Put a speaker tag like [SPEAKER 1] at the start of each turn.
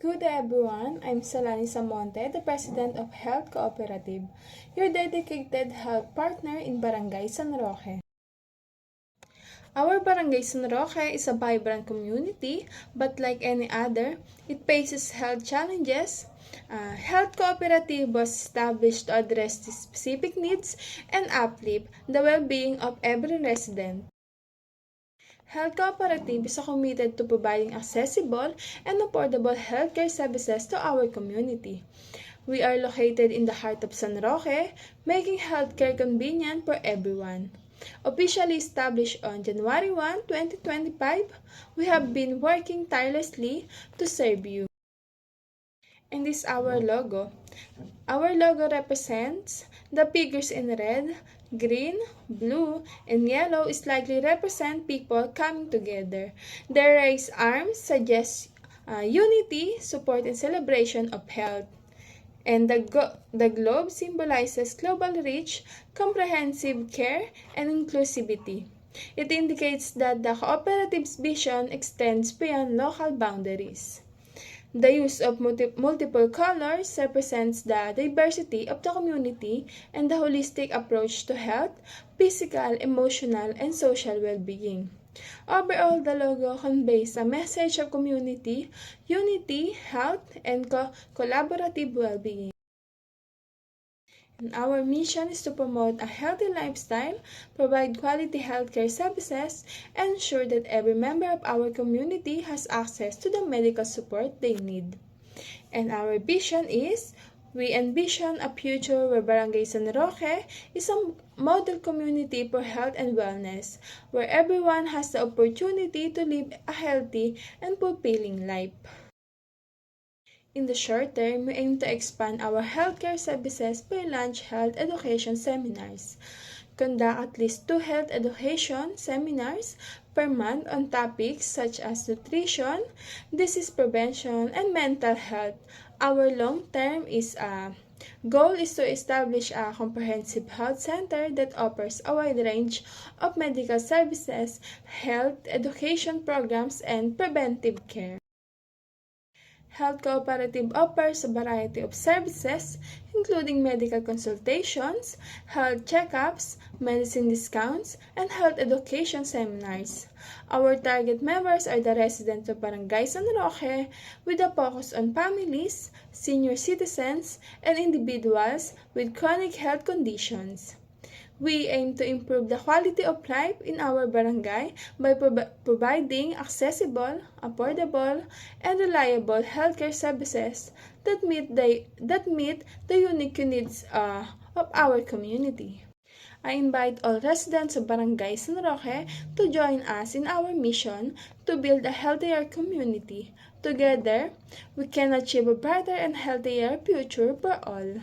[SPEAKER 1] Good day everyone, I'm Salani Samonte, the President of Health Cooperative, your dedicated health partner in Barangay San Roque. Our Barangay San Roque is a vibrant community, but like any other, it faces health challenges. Health Cooperative was established to address the specific needs and uplift the well-being of every resident. Health Cooperative is committed to providing accessible and affordable healthcare services to our community. We are located in the heart of San Roque, making healthcare convenient for everyone. Officially established on January 1, 2025, we have been working tirelessly to serve you. And this is our logo. Our logo represents the figures in red, green, blue, and yellow slightly represent people coming together. Their raised arms suggest unity, support, and celebration of health. And the globe symbolizes global reach, comprehensive care, and inclusivity. It indicates that the cooperative's vision extends beyond local boundaries. The use of multiple colors represents the diversity of the community and the holistic approach to health, physical, emotional, and social well-being. Overall, the logo conveys a message of community, unity, health, and collaborative well-being. And our mission is to promote a healthy lifestyle, provide quality healthcare services, and ensure that every member of our community has access to the medical support they need. And our vision is, we envision a future where Barangay San Roque is a model community for health and wellness, where everyone has the opportunity to live a healthy and fulfilling life. In the short term, we aim to expand our healthcare services by launch health education seminars, conduct at least 2 health education seminars per month on topics such as nutrition, disease prevention, and mental health. Our long-term goal is to establish a comprehensive health center that offers a wide range of medical services, health education programs, and preventive care. Health Cooperative offers a variety of services, including medical consultations, health checkups, medicine discounts, and health education seminars. Our target members are the residents of Barangay San Roque, with a focus on families, senior citizens, and individuals with chronic health conditions. We aim to improve the quality of life in our barangay by providing accessible, affordable, and reliable healthcare services that meet the unique needs of our community. I invite all residents of Barangay San Roque to join us in our mission to build a healthier community. Together, we can achieve a brighter and healthier future for all.